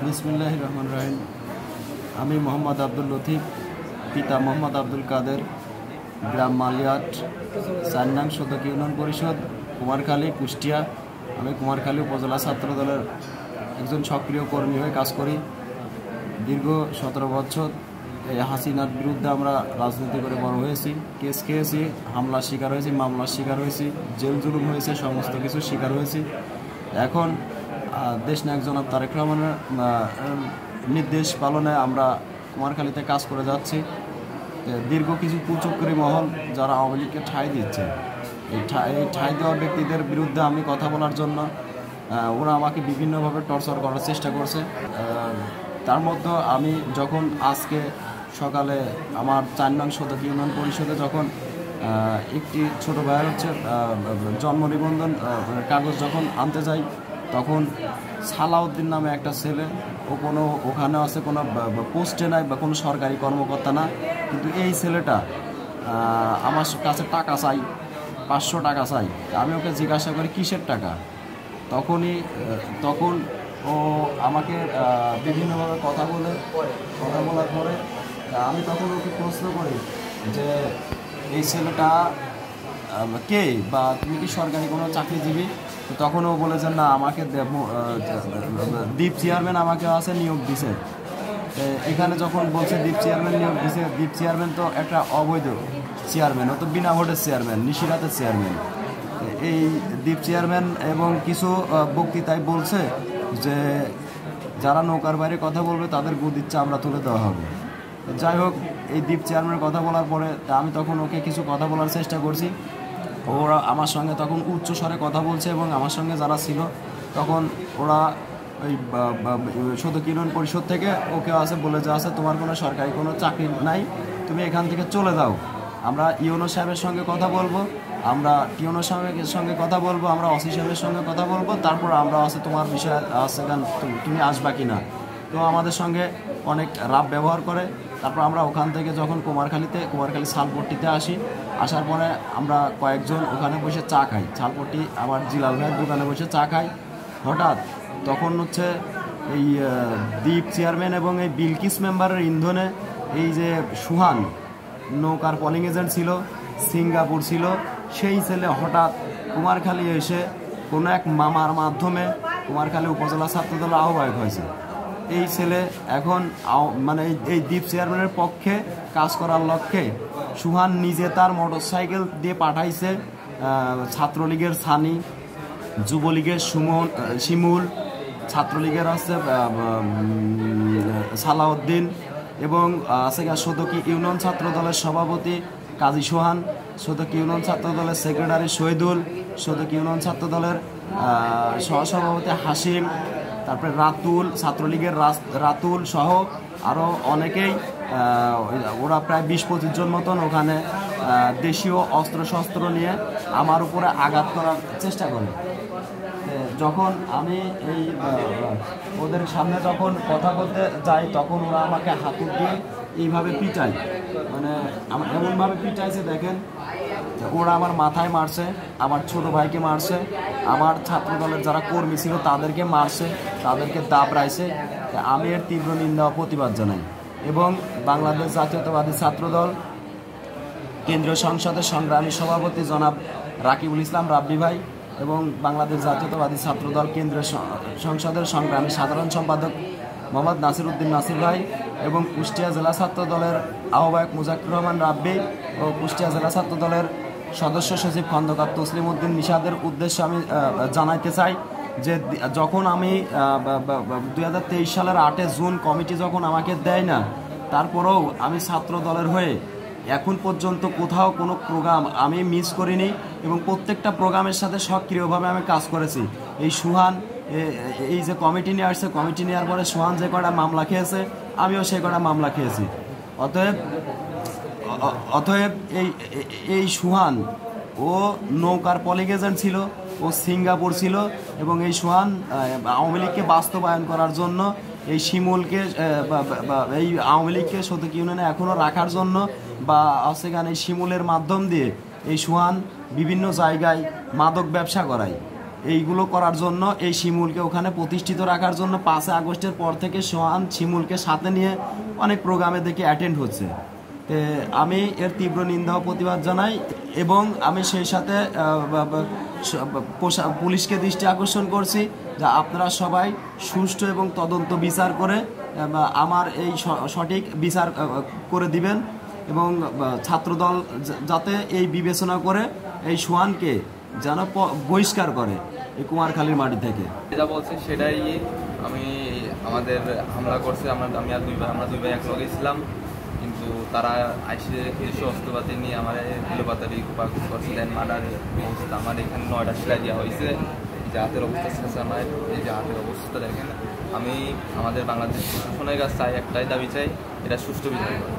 বিসমিল্লাহির রহমানির রহিম। আমি মোহাম্মদ আব্দুল লতিফ, পিতা মোহাম্মদ আব্দুল কাদের, গ্রাম মালিয়াট, ৪ নং সদক ইউনিয়ন পরিষদ, কুমারখালী, কুষ্টিয়া। আমি কুমারখালী উপজেলা ছাত্র দলের একজন সক্রিয় কর্মী হয়ে কাজ করি। দীর্ঘ ১৭ বছর এই হাসিনার বিরুদ্ধে আমরা রাজনীতি করে বড় হয়েছি, কেস খেয়েছি, হামলার শিকার হয়েছি, মামলার শিকার হয়েছি, জেল জুলুম হয়েছে, সমস্ত কিছু শিকার হয়েছি। এখন দেশনায়ক জনাব তারেক রহমানের নির্দেশ পালনে আমরা কুমারখালীতে কাজ করে যাচ্ছি। দীর্ঘ কিছু কুচক্রী মহল যারা আওয়ামী লীগকে ঠাঁই দিচ্ছে, এই ঠাঁই দেওয়া ব্যক্তিদের বিরুদ্ধে আমি কথা বলার জন্য ওরা আমাকে বিভিন্নভাবে টর্চার করার চেষ্টা করছে। তার মধ্যে আমি যখন আজকে সকালে আমার ৪ নং সদক ইউনিয়ন পরিষদে যখন একটি ছোট ভাইয়ের জন্ম নিবন্ধন কাগজ যখন আনতে যাই, তখন সালাউদ্দিন নামে একটা ছেলে, ওখানে আছে কোনো পোস্টে নাই বা কোনো সরকারি কর্মকর্তা না, কিন্তু এই ছেলেটা আমার কাছে টাকা চাই, ৫০০ টাকা চাই। আমি ওকে জিজ্ঞাসা করি কিসের টাকা। তখন ও আমাকে বিভিন্নভাবে কথা বলার পরে আমি তখন ওকে প্রশ্ন করি যে এই ছেলেটা কে, বা তুমি কি সরকারি কোনো চাকরিজীবী? তখন ও বলে যে না, আমাকে দ্বীপ চেয়ারম্যান আমাকে নিয়োগ দিছে। এখানে যখন বলছে দ্বীপ চেয়ারম্যান নিয়োগ দিছে, দ্বীপ চেয়ারম্যান তো একটা অবৈধ চেয়ারম্যান, ও তো বিনা ভোটের চেয়ারম্যান, নিশিরাতের চেয়ারম্যান। এই দ্বীপ চেয়ারম্যান এবং কিছু বক্তৃতায় বলছে যে যারা নৌকার বাইরে কথা বলবে তাদের গদিচ্ছা আমরা তুলে দেওয়া হবে। যাই হোক, এই দ্বীপ চেয়ারম্যানের কথা বলার পরে আমি তখন ওকে কিছু কথা বলার চেষ্টা করছি। ওরা আমার সঙ্গে তখন উচ্চ স্বরে কথা বলছে এবং আমার সঙ্গে যারা ছিল তখন ওরা ওই সদক ইউনিয়ন পরিষদ থেকে ওকে বলে যে তোমার কোনো সরকারি কোনো চাকরি নাই, তুমি এখান থেকে চলে যাও। আমরা ইউনো সাহেবের সঙ্গে কথা বলবো, আমরা টিউনো সাহেবের সঙ্গে কথা বলবো, আমরা ওসি সাহেবের সঙ্গে কথা বলবো, তারপর আমরা তোমার বিষয়ে তুমি আসবা কি না। তো আমাদের সঙ্গে অনেক রাফ ব্যবহার করে। তারপর আমরা ওখান থেকে যখন কুমারখালী শালপট্টিতে আসার পরে আমরা কয়েকজন ওখানে বসে চা খাই, শালপট্টি আমার জিলাল ভাইয়ের দোকানে বসে চা খাই। হঠাৎ তখন এই দ্বীপ চেয়ারম্যান এবং এই বিলকিস মেম্বারের ইন্ধনে এই যে সুহান নৌকার পলিং এজেন্ট ছিল, সিঙ্গাপুর ছিল, সেই ছেলে হঠাৎ কুমারখালী এসে কোনো এক মামার মাধ্যমে কুমারখালী উপজেলা ছাত্রদল আহ্বায়ক হয়েছে। এই ছেলে এখন এই দ্বীপ চেয়ারম্যানের পক্ষে কাজ করার লক্ষ্যে সুহান নিজে তার মোটরসাইকেল দিয়ে পাঠাইছে ছাত্রলীগের সানি, যুবলীগের শিমুল, ছাত্রলীগের সালাউদ্দিন এবং সদকি ইউনিয়ন ছাত্র দলের সভাপতি কাজী সোহান, সদকি ইউনিয়ন ছাত্র দলের সেক্রেটারি শহীদুল, সদকি ইউনিয়ন ছাত্র দলের সহসভাপতি হাসিম, তারপরে রাতুল, ছাত্রলীগের রাতুল সহ আরও অনেকেই, ওরা প্রায় ২০-২৫ জন মতন ওখানে দেশীয় অস্ত্রশস্ত্র নিয়ে আমার উপরে আঘাত করার চেষ্টা করে। যখন আমি ওদের সামনে যখন কথা বলতে যাই, তখন ওরা আমাকে হাতুড় দিয়ে এইভাবে পিটায়, এমনভাবে পিটাইছে দেখেন। ওরা আমার মাথায় মারছে, আমার ছোট ভাইকে মারছে, আমার ছাত্র দলের যারা কর্মী ছিল তাদেরকে মারছে, তাদেরকে দাবড়াইছে। আমি এর তীব্র নিন্দা ও প্রতিবাদ জানাই এবং বাংলাদেশ জাতীয়তাবাদী ছাত্রদল কেন্দ্রীয় সংসদের সংগ্রামী সভাপতি জনাব রাকিবুল ইসলাম রাব্বি ভাই এবং বাংলাদেশ জাতীয়তাবাদী ছাত্রদল কেন্দ্রীয় সংসদের সংগ্রামী সাধারণ সম্পাদক মোহাম্মদ নাসির উদ্দিন নাসির ভাই এবং কুষ্টিয়া জেলা ছাত্র দলের আহ্বায়ক মুজাক্কির রহমান রাব্বি ও কুষ্টিয়া জেলা ছাত্র দলের সদস্য সচিব খন্দকার তসলিম উদ্দিন নিশাদের উদ্দেশ্যে আমি জানাইতে চাই যে যখন আমি ২০২৩ সালের ৮ জুন কমিটি যখন আমাকে দেয় না, তারপরেও আমি ছাত্র দলের হয়ে এখন পর্যন্ত কোথাও কোনো প্রোগ্রাম আমি মিস করিনি এবং প্রত্যেকটা প্রোগ্রামের সাথে সক্রিয়ভাবে আমি কাজ করেছি। এই সুহান এই যে কমিটি নিয়ে আসছে, কমিটি নেওয়ার পরে সুহান যে কটা মামলা খেয়েছে, আমিও সেই কটা মামলা খেয়েছি। অতএব এই সুহান ও নৌকার পলিং এজেন্ট ছিল, ও সিঙ্গাপুর ছিল এবং এই সুহান আওয়ামী লীগকে বাস্তবায়ন করার জন্য এই শিমুলকে এই আওয়ামী লীগকে সদক ইউনিয়নে এখনও রাখার জন্য বা এই শিমুলের মাধ্যম দিয়ে এই সুহান বিভিন্ন জায়গায় মাদক ব্যবসা করায়। এইগুলো করার জন্য এই শিমুলকে ওখানে প্রতিষ্ঠিত রাখার জন্য 5 আগস্টের পর থেকে সোহান শিমুলকে সাথে নিয়ে অনেক প্রোগ্রামে দেখে অ্যাটেন্ড হচ্ছে। আমি এর তীব্র নিন্দা ও প্রতিবাদ জানাই এবং আমি সেই সাথে পুলিশকে দৃষ্টি আকর্ষণ করছি যে আপনারা সবাই সুষ্ঠু এবং তদন্ত বিচার করে আমার এই সঠিক বিচার করে দিবেন এবং ছাত্রদল যাতে এই বিবেচনা করে এই সোহানকে যেন বহিষ্কার করে এই কুমারখালীর মাটি থেকে। যেটা বলছে সেটাই। আমাদের হামলা করছে, আমরা দুই ভাই এক লগে ছিলাম, কিন্তু তারা আইসে কিছু অস্ত্রপাতি নিয়ে আমার এলোপাতারি করছে, দেন মার্ডারের অবস্থা। আমার এখানে 9টা সেলাই দেওয়া হয়েছে। যে হাতের অবস্থা শেষ, আমার এই যে হাতের অবস্থা দেখেন। আমি আমাদের বাংলাদেশ প্রশাসনের কাছে চাই, একটাই দাবি চাই, এটা সুষ্ঠু বিচার করে।